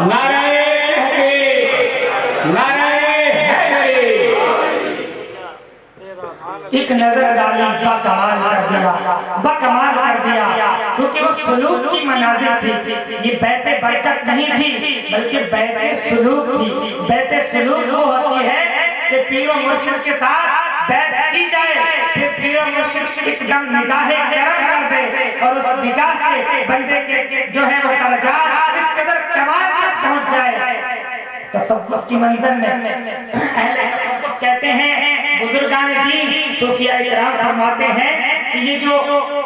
نعرہ تحقیق، نعرہ حیدری۔ ایک نظر ڈالی بکمال کر دیا کیونکہ وہ سلوک کی منازل تھی۔ یہ بیت برکت نہیں تھی بلکہ بیت سلوک تھی۔ بیت سلوک وہ ہوتی ہے کہ پیر و مرشد کے ساتھ بیعت کی جائے، پھر پیر و مرشد ایک دم نگاہ کرم کر دے اور اس نگاہ سے بندے کے جو ہے وہ درجات اس قدر کمال تک پہنچ جائے۔ تصوف کی منزل میں اہل تصوف کہتے ہیں، بزرگان دین صوفیاء کرام فرماتے ہیں کہ یہ جو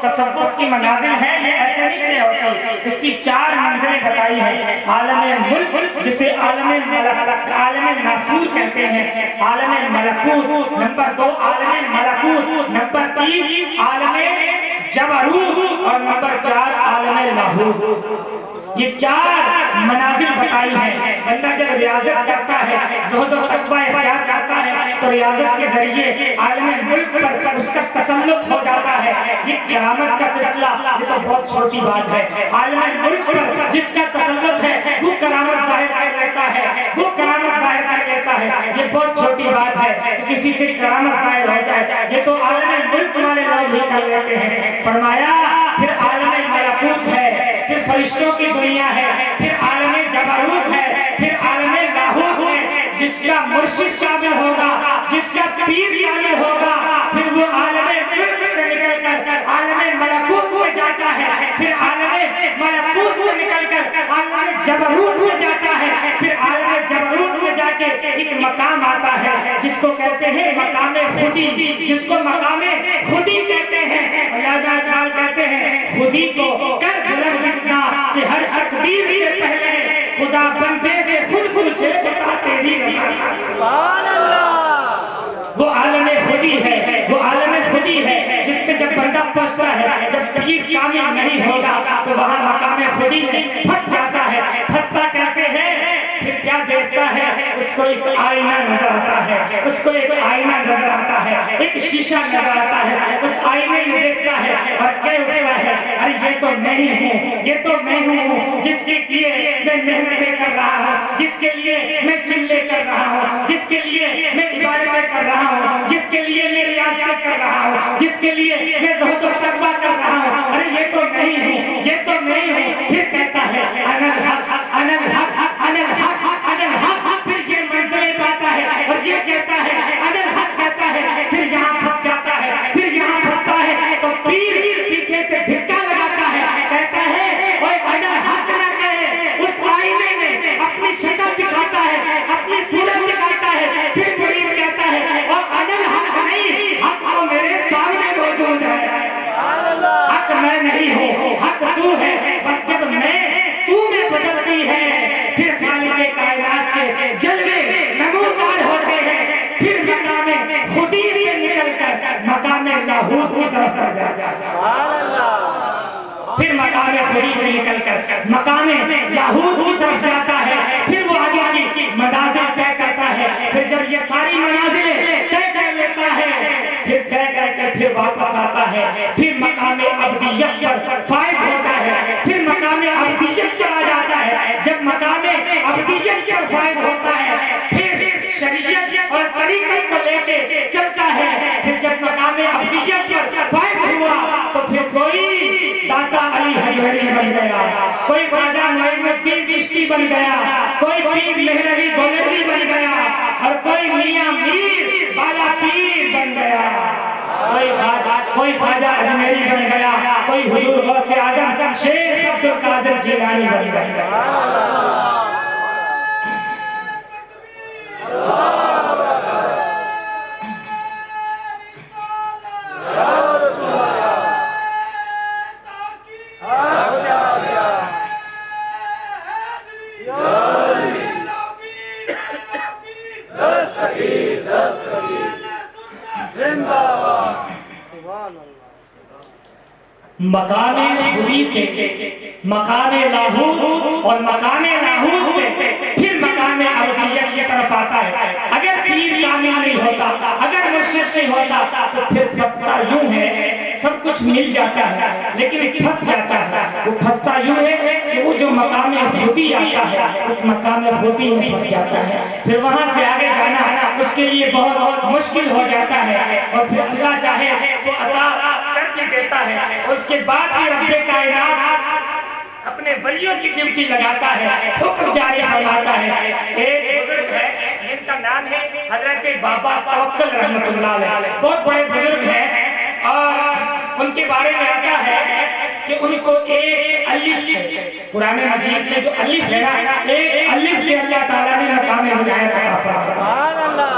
تصوف کی منازل ہے یہ ایسے نہیں ہوتی، اس کی 4 منزلیں بتائی ہیں۔ عالم ملک جسے عالم ناسور کہتے ہیں، عالم ملکوت، نمبر 2 عالم ملکوت، نمبر 3 عالم جبروت اور نمبر 4 عالم لاہوت۔ یہ 4 منازل بتائی ہیں۔ بندہ جب ریاضت کرتا ہے، زہد و تقوی اختیار کرتا ہے تو ریاضت کے ذریعے عالم ملک پر اس کا تسلط ہو جاتا ہے۔ یہ کرامت کا سلسلہ یہ تو بہت چھوٹی بات ہے۔ عالم ملک پر جس کا تسلط ہے وہ کرامت ظاہر کر لیتا ہے، وہ کرامت ظاہر کر لیتا ہے۔ یہ بہت چھوٹی بات ہے کہ کسی سے کرامت ظاہر ہو جائے، یہ تو عالم ملک والے لوگ ہی کر لیتے ہیں۔ فرمایا پھر عالم ملکوت ہے، پھر فرشتوں کی دنیا ہے، پھر عالم جبروت ہے، پھر عالم لاہوت ہے۔ جس کا مرشد شامل ہوگا، جس کا پیر شامل ہوگا، پھر وہ عالم ملک سے نکل کر عالم ملکوت میں جاتا ہے، پھر عالم ملکوت سے نکل کر عالم جبروت میں جاتا ہے، پھر عالم جبروت میں جا کے ایک مقام آتا ہے جس کو کہتے ہیں مقام خودی، جس کو مقام خودی کہتے ہیں۔ علامہ اقبال کہتے ہیں خودی کو کر بلند رکھنا کہ ہر تقدیر سے پہلے خدا بندے سے خود پوچھے بتا تیری رضا۔ سبحان اللہ۔ وہ عالم خودی ہے، وہ عالم خودی ہے جس میں جب بندہ پہنچتا ہے، جب پیر کامل نہیں ہوگا تو وہاں مقام خودی میں پھنس جاتا ہے۔ پھنستا کیسے ہے؟ پھر کیا دیکھتا ہے؟ اس کو ایک آئینہ نظر آتا ہے، اس کو ایک آئینہ نظر آتا ہے، ایک شیشہ نظر آتا ہے۔ اس آئینے میں دیکھتا ہے اور کہہ اٹھتا ہے ارے یہ تو میں ہی ہوں، یہ تو میں ہوں جس کے لیے میں محنتیں کر رہا ہوں، جس کے لیے میں چلے کر رہا ہوں، جس کے لیے میں عبادتیں کر رہا ہوں، جس کے لیے میں ریاضت کر رہا ہوں، جس کے لیے میں زہد و تقویٰ کر رہا ہوں۔ ارے یہ تو میں ہی ہوں، یہ تو میں ہی ہوں۔ پھر کہتا ہے انا الحق، انا الحق، انا الحق، انا الحق۔ پھر یہ منزلیں پاتا ہے اور یہ کہتا ہے انا الحق کہتا ہے، پھر یہاں پھنس جاتا ہے، پھر یہاں پھنستا ہے تو پیر پیچھے سے دھکا لگاتا ہے، کہتا ہے اوے انا الحق نہ کہے۔ اس آئینے میں اپنی شکل دکھاتا ہے، اپنی صورت دکھاتا ہے، پھر مرید کہتا ہے اور انا الحق نہیں، حق تو میرے سامنے موجود ہے۔ حق میں نہیں ہوں، حق تو ہے۔ بس جب تو میں بدلتی ہے پھر خالق کائنات کے جلوے نمودار ہوتے ہیں، پھر مقام خودی سے نکل کر مقام لاہوت کی طرف جاتا ہے، پھر مقام خودی سے نکل کر مقام لاہوت کی طرف جاتا ہے، پھر وہ آگے کی منازل طے کرتا ہے۔ پھر جب یہ ساری منازلیں طے کر لیتا ہے پھر طے کر کے پھر واپس آتا ہے، پھر مقام عبدیت پر فائز ہوتا ہے، پھر مقام عبدیت چلا جاتا ہے۔ جب مقام عبدیت پر فائز ہوتا ہے پھر شریعت اور طریقت کو لے کے چلتا ہے۔ پھر جب مقام عبدیت پر فائز ہوا تو پھر کوئی داتا علی حجویری بن گیا، کوئی خواجہ معین الدین چشتی بن گیا، کوئی پیر مہروی گولندی بن گیا اور کوئی میاں میر بالا پیر بن گیا، کوئی خواجہ اجمیری بن گیا، کوئی حضور غوث اعظم شیخ عبد القادر جیلانی بن گیا۔ مقام خودی سے مقام لاہوت اور مقام لاہوت سے پھر مقام عبدیت کی طرف آتا ہے۔ اگر پیر کامل نہیں ہوتا، اگر مرشد نہیں ہوتا تو پھر پھنستا یوں ہے، سب کچھ مل جاتا ہے لیکن پھنس جاتا ہے۔ وہ پھنستا یوں ہے کہ وہ جو مقام خودی آتا ہے اس اس مقام خوبی میں پہنچ جاتا ہے، پھر وہاں سے آگے جانا اس کے لیے بہت مشکل ہو جاتا ہے، اور پھر اللہ چاہے تو عطا کر بھی دیتا ہے، اور اس کے بعد بھی رب کائنات اپنے ولیوں کی ڈیوٹی لگاتا ہے، حکم جاری فرماتا ہے۔ ایک بزرگ ہے جن کا نام ہے حضرت بابا توکل رحمۃ اللہ علیہ، بہت بڑے بزرگ ہیں، اور ان کے بارے میں آتا ہے کہ ان کو ایک الف سے، قرآن مجید میں جو الف ہے نا، ایک الف سے اللہ تعالیٰ نے مقام ہدایت عطا فرمایا،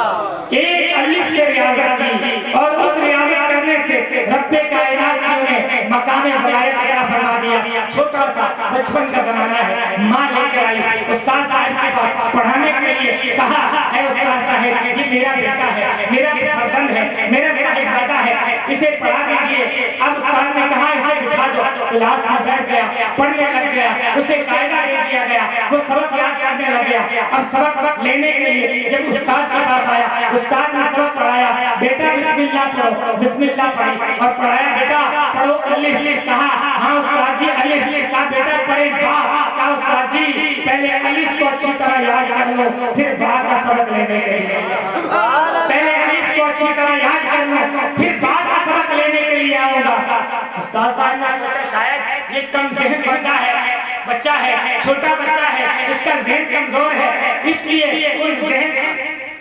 ایک الف سے ریاضت کی، اور اس ریاضت کرنے سے رب کائنات نے انہیں مقام ہدایت عطا فرما دیا۔ چھوٹا سا بچپن کا زمانہ ہے، ماں لے کر آئی استاد صاحب کے پاس پڑھانے کے لیے، کہا اے استاد صاحب یہ میرا بیٹا ہے، میرا فرزند ہے، میرا صاحبزادہ ہے، اسے پڑھا دیجیے۔ اب استاد نے کہا اسے بٹھا دو، کلاس میں بیٹھ گیا، پڑھنے لگ گیا، اسے قاعدہ دے دیا گیا، وہ سبق یاد کرنے لگ گیا۔ اب سبق لینے کے لیے جب استاد کے پاس آیا، استاد نے سبق پڑھایا، بیٹا بسم اللہ پڑھو، بسم اللہ پڑھی اور پڑھایا، بیٹا پڑھو الف، کہا ہاں استاد جی الف، کہا بیٹا پڑھے با، کہا استاد جی پہلے الف کو اچھی طرح یاد کر لو پھر با کا سبق لینے کے لیے، پہلے الف کو اچھی طرح یاد کر لو پھر با کا سبق لینے کے لیے آؤں گا۔ استاد صاحب نے سوچا شاید یہ کم ذہن بندہ ہے، بچہ ہے، چھوٹا بچہ ہے، اس کا ذہن کمزور ہے، اس لیے ان ذہن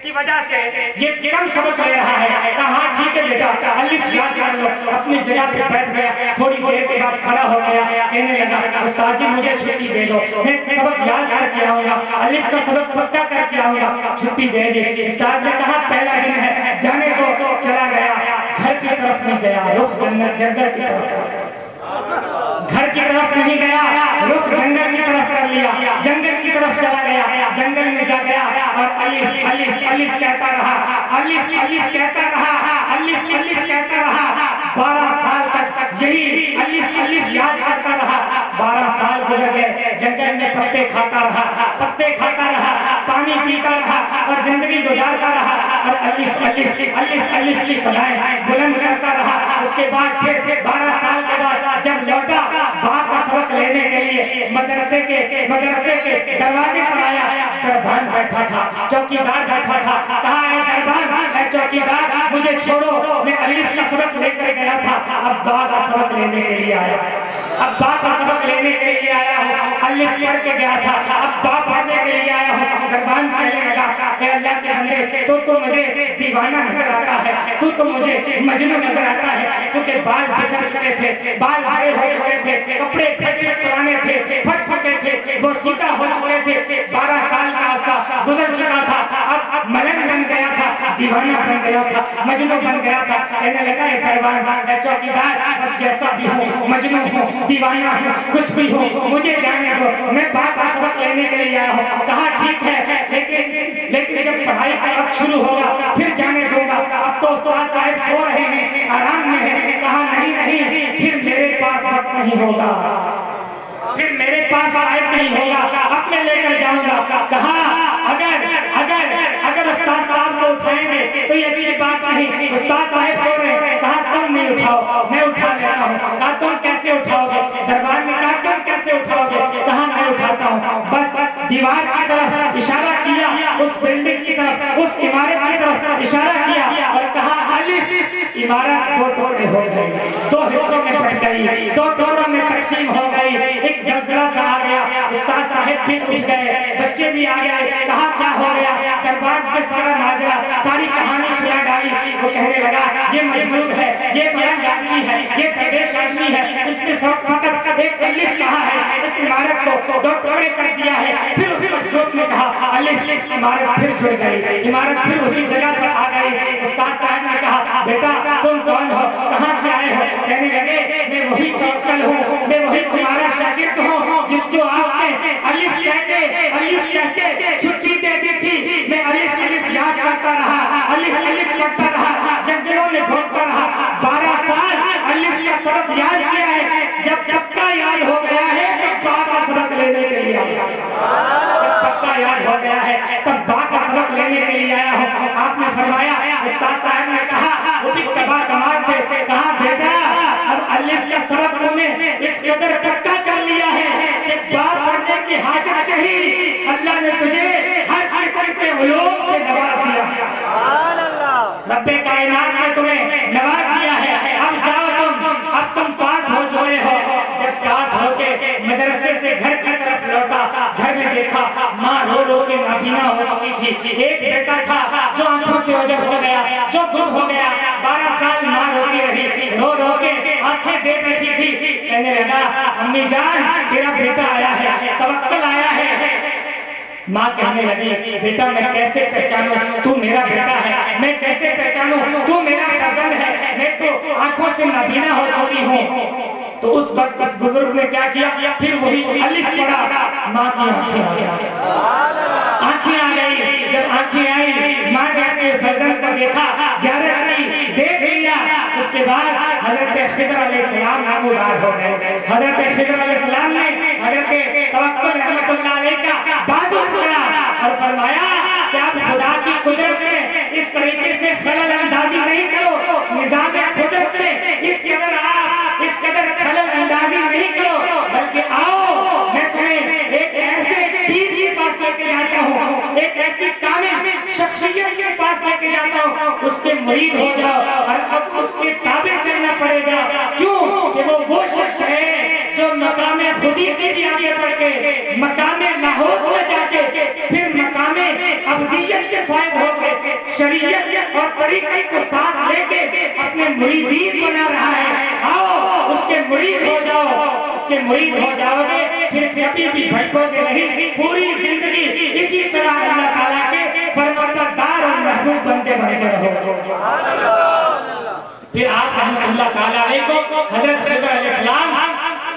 کی وجہ سے یہ کم سبق لے رہا ہے۔ کہا ہاں ٹھیک ہے بیٹا الف یاد کر لو، اپنی جگہ پہ بیٹھ گیا، تھوڑی دیر کے بعد کھڑا ہو گیا، کہنے لگا استاد جی مجھے چھٹی دے دو، میں سبق یاد کر کے آؤں گا، الف کا سبق پکا کر کے آؤں گا، چھٹی دے دی۔ استاد نے کہا پہلا دن ہے جانے دو، چلا گیا، گھر کی طرف نہیں گیا، رخ جنگل کی طرف، گھر کی طرف نہیں گیا، رخ جنگل کی طرف کر لیا، جنگل کی طرف چلا گیا، جنگل میں جا گیا اور الف الف الف کہتا رہا، الف الف کہتا رہا، الف الف کہتا رہا، 12 سال تک یہی الف الف یاد کرتا رہا۔ 12 سال گزر گئے، جنگل میں پتے کھاتا رہا، پتے کھاتا رہا، پانی پیتا رہا اور زندگی گزارتا رہا، اور الف الف الف الف کی صدائیں بلند کرتا رہا۔ اس کے بعد پھر 12 سال کے بعد جب لوٹا باپ کا سبق لینے کے لیے مدرسے کے دروازے پر آیا، دربان بیٹھا تھا، چوکیدار بیٹھا تھا، کہا اے دربان، اے چوکیدار مجھے چھوڑو، میں الف کا سبق لے کر گیا تھا، اب با کا سبق لینے کے لیے آیا، اب با کا سبق لینے کے لیے آیا ہوں، الف پڑھ کے گیا تھا، اب با پڑھنے کے لیے آیا ہوں۔ دربان کہنے لگا اے اللہ کے بندے تو مجھے دیوانہ نظر آتا ہے، تو مجھے مجنون نظر آتا ہے، کیونکہ بال بچھڑ چکے تھے، بال بڑے ہوئے ہوئے تھے، کپڑے پھٹے پرانے تھے، پھٹ پھٹے تھے، وہ سیکھا ہو چکے تھے، 12 سال کا عرصہ گزر چکا تھا، اب ملنگ بن گیا تھا، دیوانہ بن گیا تھا، مجنون بن گیا تھا۔ کہنے لگا اے دربان، اے چوکیدار بس جیسا بھی ہوں، مجنون ہوں، دیوانہ ہوں، کچھ بھی ہوں، مجھے جانے دو، میں باپ کا سبق لینے کے لیے آیا ہوں۔ کہا ٹھیک ہے، لیکن جب پڑھائی کا وقت شروع ہوگا پھر جانے دوں گا، اب تو استاد صاحب سو رہے ہیں، آرام میں ہیں۔ کہا نہیں، پھر میرے پاس وقت نہیں ہوگا، پھر میرے پاس وقت نہیں ہوگا، اب میں لے کر جاؤں گا۔ کہا اگر استاد صاحب کو اٹھائیں گے تو یہ اچھی بات نہیں، استاد صاحب سو رہے ہیں، کہا تم نہیں اٹھاؤ، میں اٹھا لیتا ہوں۔ کہا تم کیسے اٹھاؤ گے؟ دربار نے کہا تم کیسے اٹھاؤ گے؟ کہا میں اٹھاتا ہوں۔ بس دیوار کی طرف اشارہ کیا، اس بلڈنگ کی طرف، اس عمارت کی طرف اشارہ کیا اور کہا الف، عمارت دو ٹوٹے ہو گئی، 2 حصوں میں بٹ گئی، 2 ٹوٹوں میں تقسیم ہو گئی، ایک زلزلہ سا آ گیا، استاد صاحب بھی اٹھ گئے، بچے بھی آ گئے، کہا کیا ہو گیا؟ دربار میں سارا ماجرا، ساری کہانی سنا ڈالی۔ وہ کہنے لگا یہ مجنون ہے، یہ بیان آدمی ہے، یہ درویش آدمی ہے، اس نے فقط ایک الف کہا ہے، اس عمارت کو 2 ٹکڑے کر دیا ہے۔ پھر اسی مجنون نے کہا الف، عمارت پھر جڑ گئی، عمارت پھر اسی جگہ پر آ گئی۔ استاد صاحب نے کہا بیٹا تم کون ہو، کہاں سے آئے ہو؟ کہنے لگے میں وہی توکل ہوں، میں وہی تمہارا شاگرد ہوں جس کو آپ نے الف کہہ کے چھٹی دے دی تھی۔ میں الف یاد کرتا رہا، الف پڑھتا رہا، جنگلوں میں گھومتا رہا، 12 سال الف کا سبق یاد کیا ہے۔ جب کا یاد ہو گیا ہے تب با کا سبق لینے کے لیے آیا، جب پکا یاد ہو گیا ہے تب با کا سبق لینے کے لیے آیا ہوں۔ آپ نے فرمایا، استاد صاحب نے کہا وہ بھی کبا کمال پہ، کہا بیٹا اب الف کا سبق تم نے اس قدر پکا کر لیا ہے کہ با پڑھنے کی حاجت نہیں، اللہ نے تجھے ہر قسم سے علوم سے نواز دیا، رب کائنات نے تمہیں نواز دیا ہے، اب جاؤ اب تم پاس ہو چکے ہو۔ جب پاس ہو کے مدرسے سے گھر کی طرف لوٹا، گھر میں دیکھا ماں رو رو کے نابینا ہو چکی تھی، ایک بیٹا تھا جو آنکھوں سے اوجھل ہو گیا، جو گم ہو گیا، 12 سال ماں روتی رہی، رو رو کے آنکھیں دے بیٹھی تھی، کہنے لگا امی جان تیرا بیٹا آیا ہے، توکل آیا ہے۔ ماں کہنے لگی بیٹا میں کیسے پہچانوں تو میرا بیٹا ہے، میں کیسے پہچانوں تو میرا فرزند ہے، میں تو آنکھوں سے نابینا ہو چکی ہوں۔ تو اس وقت اس بزرگ نے کیا کیا، پھر وہی الف پڑھا، ماں کی آنکھیں آ گئی۔ جب آنکھیں آئی ماں نے اپنے فرزند کو دیکھا، زیارت کی، دیکھ لیا۔ اس کے بعد حضرت خضر علیہ السلام نامودار ہو گئے۔ حضرت خضر علیہ السلام نے حضرت توکل رحمۃ اللہ علیہ کا بازو پکڑا اور فرمایا کہ آپ خدا کی قدرت میں اس طریقے سے خلل اندازی نہیں کرو، نظام قدرت میں اس قدر خلل اندازی نہیں کرو، بلکہ آؤ میں تمہیں ایک ایسے پیر کے پاس لے کے جاتا ہوں، ایک ایسی کامل شخصیت کے پاس لے کے جاتا ہوں، اس کے مرید ہو جاؤ اور اب اس کے تابع چلنا پڑے گا۔ کیوں کہ وہ شخص ہے جو مقام خودی سے بھی آگے بڑھ کے مقام لاہوت میں جا کے پھر مقام عبدیت کے فائد ہو کے شریعت اور طریقے کو ساتھ لے کے اپنے مریدین بنا رہا ہے۔ آؤ اس کے مرید ہو جاؤ، اس کے مرید ہو جاؤ گے پھر کبھی بھی بھٹکو گے نہیں، پوری زندگی اسی طرح اللہ تعالیٰ کے فرمانبردار اور محبوب بنتے بنتے رہو۔ پھر آپ رحمت اللہ تعالیٰ علیہ کو حضرت خضر علیہ السلام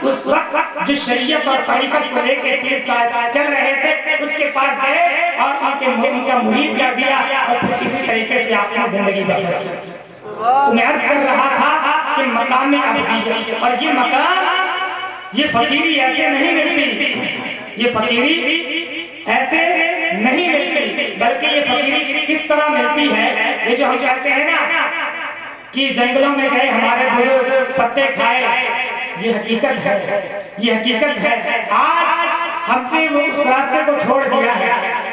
اس وقت جو شریعت اور طریقت کو لے کے پیر صاحب چل رہے تھے اس کے پاس گئے اور ان کا مرید کر دیا، اور پھر اسی طریقے سے آپ نے زندگی بسر کی۔ تو میں عرض کر رہا تھا کہ مقام عبدیت، اور یہ مقام یہ فقیری ایسے نہیں ملتی، یہ فقیری ایسے نہیں ملتی، بلکہ یہ فقیری کس طرح ملتی ہے، یہ جو ہم کہتے ہیں نا کہ جنگلوں میں گئے ہمارے بزرگ پتے کھائے، یہ حقیقت ہے، یہ حقیقت ہے۔ آج ہم نے وہ اس راستے کو چھوڑ دیا ہے،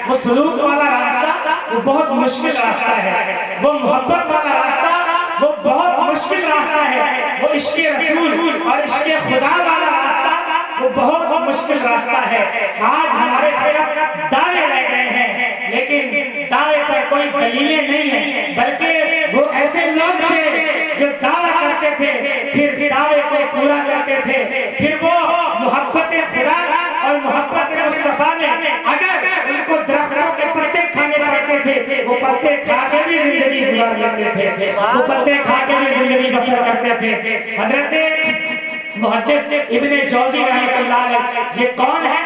وہ سلوک والا راستہ وہ بہت مشکل راستہ ہے، وہ محبت والا راستہ وہ بہت مشکل راستہ ہے، وہ عشق رسول اور عشق خدا والا راستہ وہ بہت مشکل راستہ ہے۔ آج ہمارے طرف دعوے رہ گئے ہیں، لیکن دعوے پر کوئی دلیلیں نہیں ہیں، بلکہ وہ ایسے لوگ تھے جو دعویٰ کرتے تھے پھر دعوے کو پورا کرتے تھے، پھر وہ محبت خدا اور محبت مصطفیٰ میں اگر ان کو درخت کے پتے کھانے پڑتے تھے وہ پتے کھا کے بھی زندگی گزار لیتے تھے، وہ پتے کھا کے بھی زندگی بسر کرتے تھے۔ حضرت محدث ابن جوزی رحمۃ اللہ علیہ یہ کون ہے؟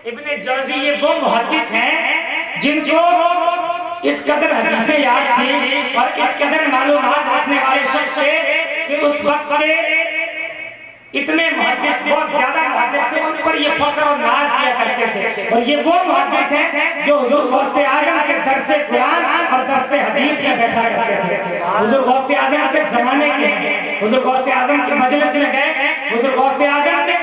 ابن جوزی یہ وہ محدث ہیں جن کو اس قدر حدیثیں یاد تھی اور اس قدر معلومات رکھنے والے شخص تھے کہ اس وقت کے اتنے محدث بہت زیادہ محدث تھے، ان پر یہ فخر اور ناز کیا کرتے تھے، اور یہ وہ محدث ہیں جو حضور غوث اعظم کے درس قرآن اور درس حدیث میں بیٹھا کرتے تھے۔ حضور غوث اعظم کے زمانے کے ہیں، حضور غوث اعظم کے مجلس میں گئے، حضور غوث اعظم نے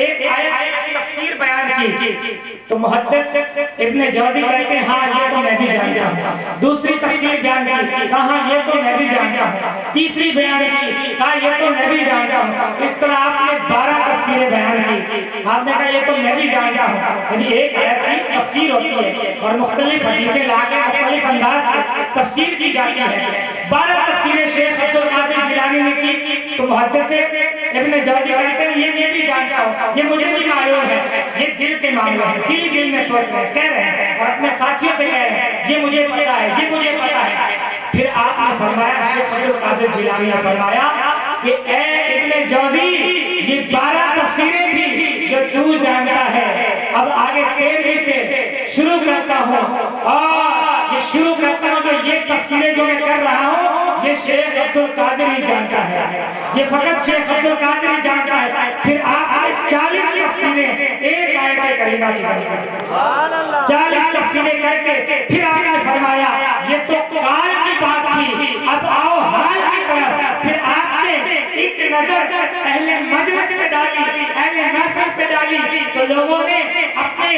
ایک آیت کی تفسیر بیان کی تو محدث ابن جوزی کہتے ہیں ہاں یہ تو میں بھی جانتا ہوں، دوسری تفسیر بیان کی کہا یہ تو میں بھی جانتا ہوں، تیسری بیان کی کہا یہ تو میں بھی جانتا ہوں، اس طرح آپ نے 12 تفسیریں بیان کی، آپ نے کہا یہ تو میں بھی جانتا ہوں۔ یعنی ایک آیت کی تفسیر ہوتی ہے اور مختلف حدیثیں لا کے مختلف انداز سے تفسیر کی جاتی ہے۔ 12 تفسیریں شیخ عبد القادر جیلانی نے کی تو محدث ابن جوزی کہتے ہیں یہ میں بھی جانتا ہوں، یہ مجھے بھی معلوم ہے، یہ دل کے معاملے ہیں، دل میں سوچ رہے ہیں، کہہ رہے ہیں اور اپنے ساتھیوں سے کہہ رہے ہیں یہ مجھے پتا ہے، یہ مجھے پتا ہے۔ پھر آپ نے فرمایا شیخ عبد القادر جیلانی نے فرمایا کہ اے ابن جوزی یہ 12 تفسیریں تھی جو تو جانتا ہے، اب آگے 13 سے شروع کرتا ہوں اور یہ شروع کرتا ہوں تو یہ تفسیریں جو میں کر رہا ہوں یہ شیخ عبد القادر ہی جانتا ہے، یہ فقط شیخ عبد القادر ہی جانتا ہے۔ پھر آپ 40 تفسیریں ایک آیت کریمہ کی بات کرتے ہیں، 40 تفسیریں کر کے پھر آپ نے فرمایا یہ تو کال کی بات تھی، اب آؤ حال کی طرف۔ پھر آپ نے ایک نظر اہل مجلس پہ ڈالی، اہل محفل پہ ڈالی تو لوگوں نے اپنے